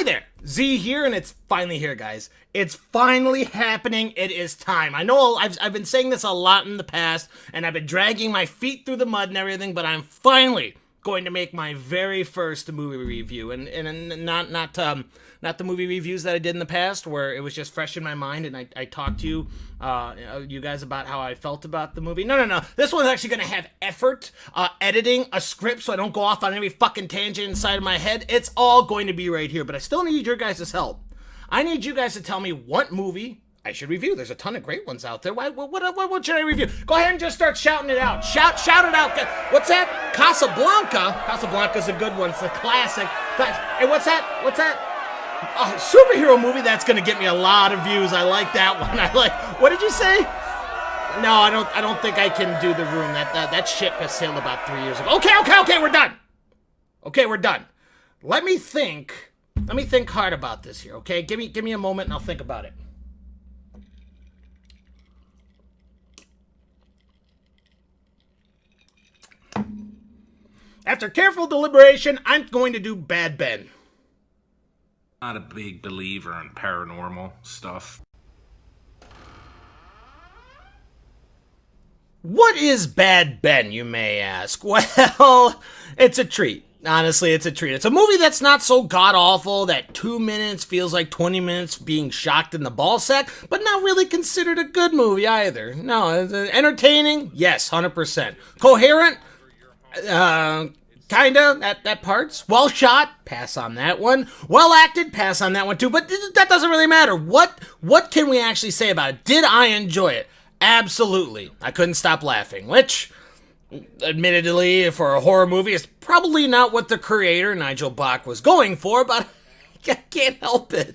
there, Z here, and it's finally here, guys. It's finally happening. It is time. I know I've been saying this a lot in the past, and I've been dragging my feet through the mud and everything, but I'm finally going to make my very first movie review, and not the movie reviews that I did in the past, where it was just fresh in my mind, and I talked to you guys about how I felt about the movie. No. This one's actually going to have effort, editing, a script, so I don't go off on every fucking tangent inside of my head. It's all going to be right here, but I still need your guys' help. I need you guys to tell me what movie I should review. There's a ton of great ones out there. What should I review? Go ahead and just start shouting it out. Shout it out. What's that? Casablanca. Casablanca's a good one. It's a classic. Hey, what's that? A superhero movie that's gonna get me a lot of views. I like that one. What did you say? No, I don't think I can do The Room. That ship has sailed about 3 years ago. Okay, we're done. Let me think hard about this here, okay? Give me a moment and I'll think about it. After careful deliberation, I'm going to do Bad Ben. Not a big believer in paranormal stuff. What is Bad Ben, you may ask? Well, it's a treat. Honestly, it's a treat. It's a movie that's not so god-awful that 2 minutes feels like 20 minutes being shocked in the ballsack, but not really considered a good movie either. No, entertaining? Yes, 100%. Coherent? Kinda, at parts. Well shot, pass on that one. Well acted, pass on that one too, but that doesn't really matter. What can we actually say about it? Did I enjoy it? Absolutely. I couldn't stop laughing, which, admittedly, for a horror movie, is probably not what the creator, Nigel Bach, was going for, but I can't help it.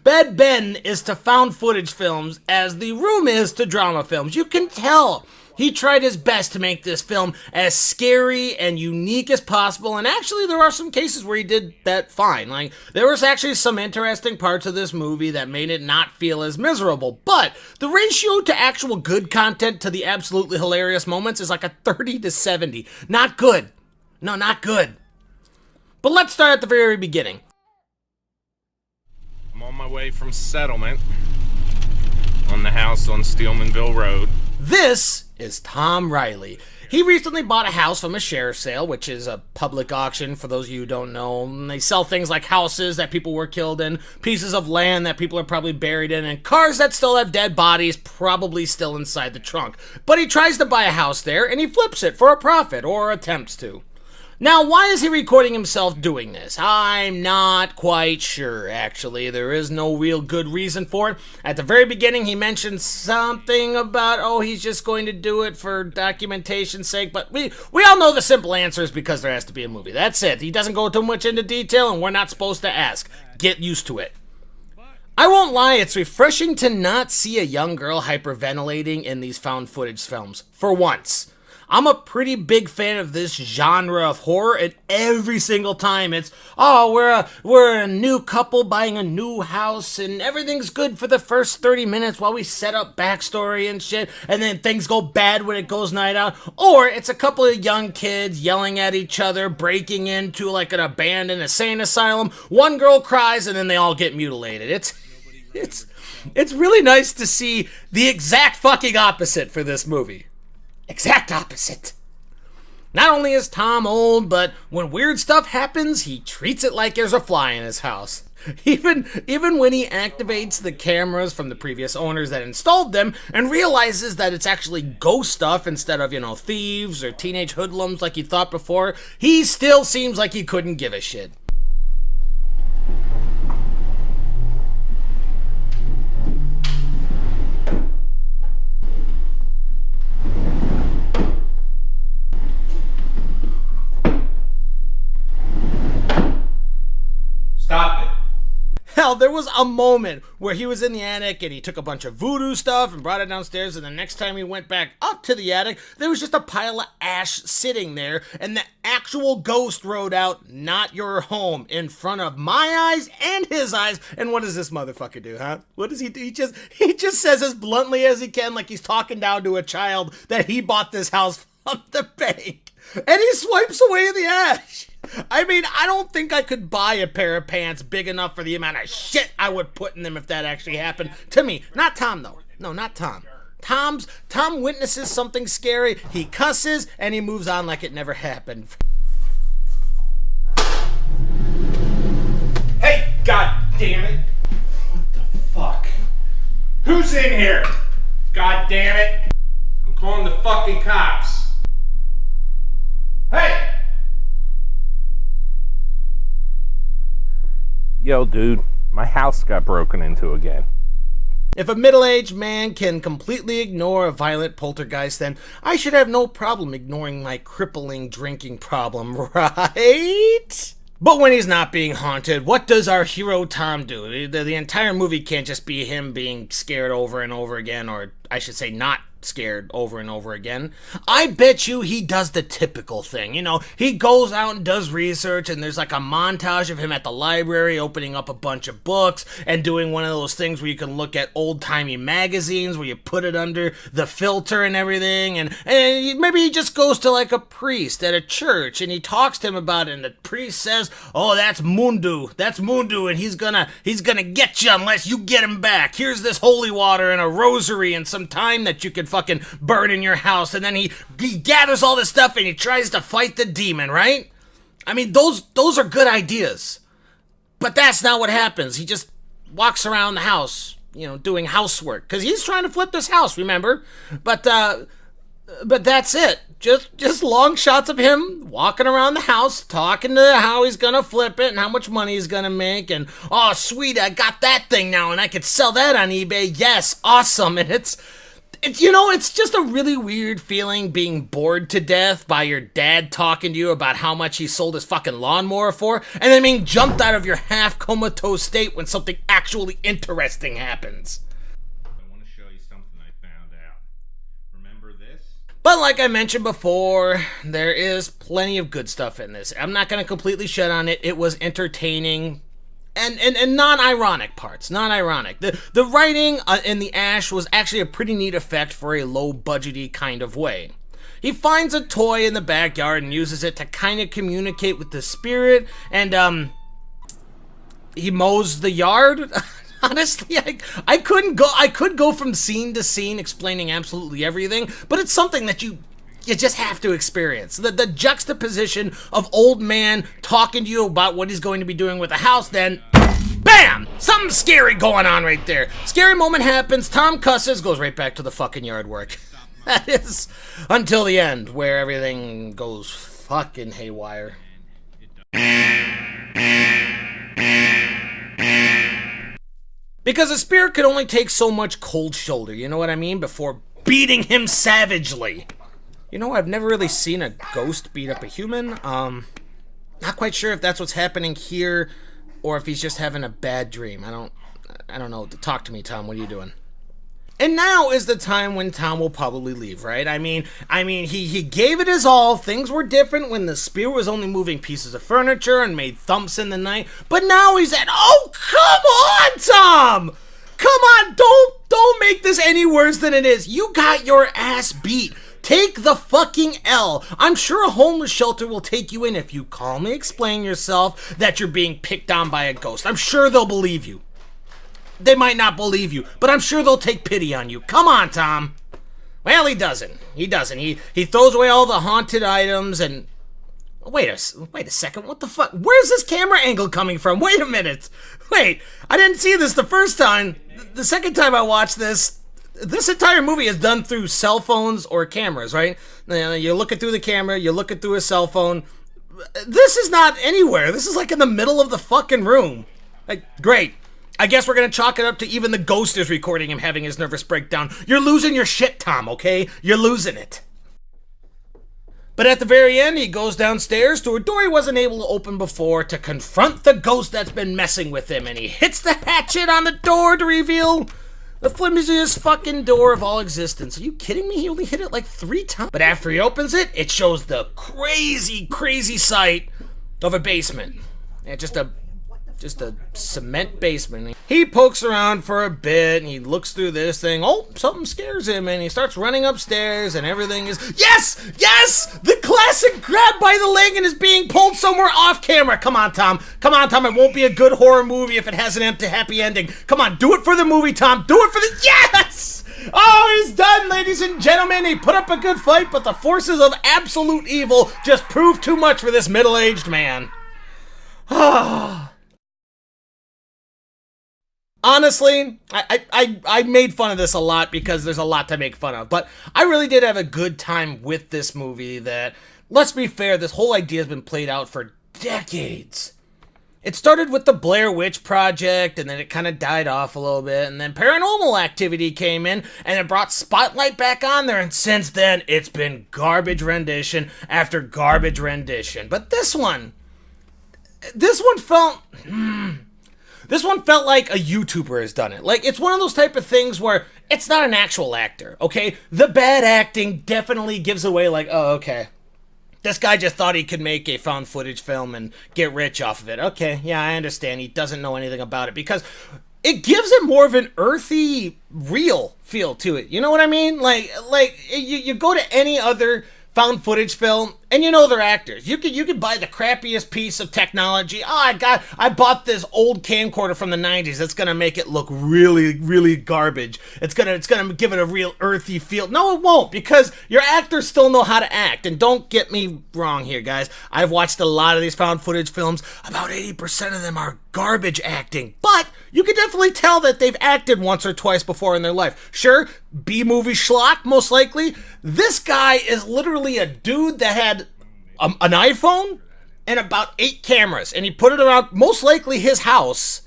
Bad Ben is to found footage films as The Room is to drama films. You can tell he tried his best to make this film as scary and unique as possible, and actually there are some cases where he did that fine. Like, there was actually some interesting parts of this movie that made it not feel as miserable, but the ratio to actual good content to the absolutely hilarious moments is like a 30-70. Not good. No, not good. But let's start at the very beginning. I'm on my way from settlement on the house on Steelmanville Road. This is Tom Riley. He recently bought a house from a share sale, which is a public auction for those of you who don't know. And they sell things like houses that people were killed in, pieces of land that people are probably buried in, and cars that still have dead bodies probably still inside the trunk. But he tries to buy a house there, and he flips it for a profit, or attempts to. Now, why is he recording himself doing this? I'm not quite sure, actually. There is no real good reason for it. At the very beginning, he mentioned something about, he's just going to do it for documentation's sake, but we all know the simple answer is because there has to be a movie. That's it. He doesn't go too much into detail, and we're not supposed to ask. Get used to it. I won't lie, it's refreshing to not see a young girl hyperventilating in these found footage films, for once. I'm a pretty big fan of this genre of horror, and every single time it's, we're a new couple buying a new house, and everything's good for the first 30 minutes while we set up backstory and shit, and then things go bad when it goes night out. Or it's a couple of young kids yelling at each other, breaking into like an abandoned insane asylum. One girl cries, and then they all get mutilated. It's really nice to see the exact fucking opposite for this movie. Exact opposite. Not only is Tom old, but when weird stuff happens, he treats it like there's a fly in his house. Even when he activates the cameras from the previous owners that installed them and realizes that it's actually ghost stuff instead of, thieves or teenage hoodlums like he thought before, he still seems like he couldn't give a shit. Stop it. Hell, there was a moment where he was in the attic and he took a bunch of voodoo stuff and brought it downstairs, and the next time he went back up to the attic, there was just a pile of ash sitting there, and the actual ghost wrote out, "Not your home," in front of my eyes and his eyes. And what does this motherfucker do, huh? What does he do? He just says as bluntly as he can, like he's talking down to a child, that he bought this house from the bank. And he swipes away the ash. I mean, I don't think I could buy a pair of pants big enough for the amount of shit I would put in them if that actually happened to me. Not Tom, though. No, not Tom. Tom witnesses something scary, he cusses, and he moves on like it never happened. Hey, god damn it! What the fuck? Who's in here? God damn it! I'm calling the fucking cops. Hey! Yo, dude, my house got broken into again. If a middle-aged man can completely ignore a violent poltergeist, then I should have no problem ignoring my crippling drinking problem, right? But when he's not being haunted, what does our hero Tom do? The entire movie can't just be him being scared over and over again, or I should say not scared over and over again. I bet you he does the typical thing. You know, he goes out and does research, and there's like a montage of him at the library opening up a bunch of books and doing one of those things where you can look at old-timey magazines where you put it under the filter and everything, and maybe he just goes to like a priest at a church and he talks to him about it, and the priest says, oh, that's Mundu, and he's gonna get you unless you get him back. Here's this holy water and a rosary and some time that you can fucking burn in your house. And then he gathers all this stuff and he tries to fight the demon, right? I mean, those are good ideas. But that's not what happens. He just walks around the house, you know, doing housework. Because he's trying to flip this house, remember? But that's it. Just long shots of him walking around the house, talking to how he's gonna flip it and how much money he's gonna make, and oh sweet, I got that thing now and I could sell that on eBay. Yes, awesome. And it's you know, it's just a really weird feeling being bored to death by your dad talking to you about how much he sold his fucking lawnmower for, and then being jumped out of your half comatose state when something actually interesting happens. I want to show you something I found out. Remember this? But like I mentioned before, there is plenty of good stuff in this. I'm not going to completely shut on it. It was entertaining. And non-ironic parts, non-ironic. The writing in the ash was actually a pretty neat effect for a low-budgety kind of way. He finds a toy in the backyard and uses it to kind of communicate with the spirit, and he mows the yard. Honestly, I could go from scene to scene explaining absolutely everything, but it's something that you just have to experience. The juxtaposition of old man talking to you about what he's going to be doing with the house, then bam! Something scary going on right there. Scary moment happens, Tom cusses, goes right back to the fucking yard work. That is until the end, where everything goes fucking haywire. Because a spirit could only take so much cold shoulder, you know what I mean, before beating him savagely. You know, I've never really seen a ghost beat up a human. Not quite sure if that's what's happening here, or if he's just having a bad dream. I don't know. Talk to me, Tom. What are you doing? And now is the time when Tom will probably leave, right? I mean, he gave it his all. Things were different when the spirit was only moving pieces of furniture and made thumps in the night. But now he's at, oh, come on, Tom! Come on, don't make this any worse than it is. You got your ass beat. Take the fucking L. I'm sure a homeless shelter will take you in if you calmly explain yourself that you're being picked on by a ghost. I'm sure they'll believe you. They might not believe you, but I'm sure they'll take pity on you. Come on, Tom. Well, he doesn't. He throws away all the haunted items and... Wait a second. What the fuck? Where's this camera angle coming from? Wait a minute. Wait, I didn't see this the first time. The second time I watched this entire movie is done through cell phones or cameras, right? You're looking through the camera, you're looking through a cell phone. This is not anywhere. This is like in the middle of the fucking room. Like, great. I guess we're gonna chalk it up to even the ghost is recording him having his nervous breakdown. You're losing your shit, Tom, okay? You're losing it. But at the very end, he goes downstairs to a door he wasn't able to open before to confront the ghost that's been messing with him, and he hits the hatchet on the door to reveal the flimsiest fucking door of all existence. Are you kidding me? He only hit it like 3 times. But after he opens it, it shows the crazy, crazy sight of a basement. And just just a cement basement. He pokes around for a bit and he looks through this thing. Oh, something scares him and he starts running upstairs and everything is... Yes! Yes! The classic grab by the leg and is being pulled somewhere off camera. Come on, Tom. Come on, Tom. It won't be a good horror movie if it has an empty happy ending. Come on, do it for the movie, Tom. Do it for the... Yes! Oh, he's done, ladies and gentlemen. He put up a good fight, but the forces of absolute evil just proved too much for this middle-aged man. Honestly, I made fun of this a lot because there's a lot to make fun of, but I really did have a good time with this movie that, let's be fair, this whole idea has been played out for decades. It started with the Blair Witch Project, and then it kind of died off a little bit, and then Paranormal Activity came in, and it brought Spotlight back on there, and since then, it's been garbage rendition after garbage rendition. But this one felt... This one felt like a YouTuber has done it. Like, it's one of those type of things where it's not an actual actor, okay? The bad acting definitely gives away, like, oh, okay. This guy just thought he could make a found footage film and get rich off of it. Okay, yeah, I understand. He doesn't know anything about it because it gives it more of an earthy, real feel to it. You know what I mean? Like you go to any other found footage film and you know they're actors. You could buy the crappiest piece of technology. Oh, I bought this old camcorder from the 90s. It's gonna make it look really, really garbage. It's gonna give it a real earthy feel. No, it won't, because your actors still know how to act. And don't get me wrong here, guys. I've watched a lot of these found footage films. About 80% of them are garbage acting, but you can definitely tell that they've acted once or twice before in their life. Sure, B-movie schlock, most likely. This guy is literally a dude that had an iPhone and about 8 cameras, and he put it around most likely his house,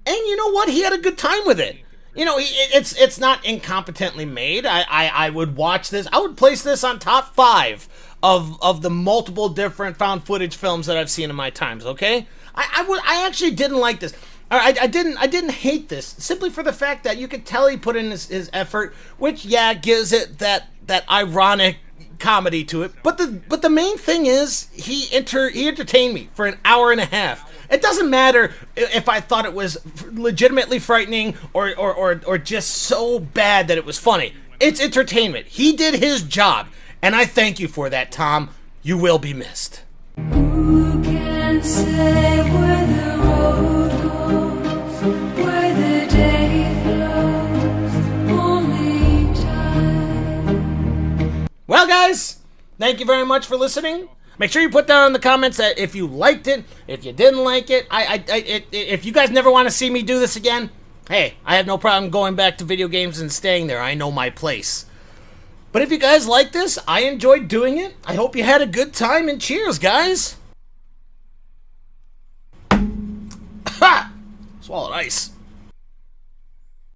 and you know what? He had a good time with it. You know, it's not incompetently made. I would watch this. I would place this on top 5 of the multiple different found footage films that I've seen in my times. Okay, I actually didn't like this. I didn't hate this simply for the fact that you could tell he put in his effort, which gives it that ironic comedy to it. But the main thing is he entertained me for an hour and a half. It doesn't matter if I thought it was legitimately frightening or just so bad that it was funny. It's entertainment. He did his job, and I thank you for that, Tom. You will be missed. Who can say where the road goes, where the day flows, only time. Well, guys, thank you very much for listening. Make sure you put down in the comments that if you liked it, if you didn't like it. If you guys never want to see me do this again, hey, I have no problem going back to video games and staying there. I know my place. But if you guys like this, I enjoyed doing it. I hope you had a good time, and cheers, guys. Ha! Swallowed ice.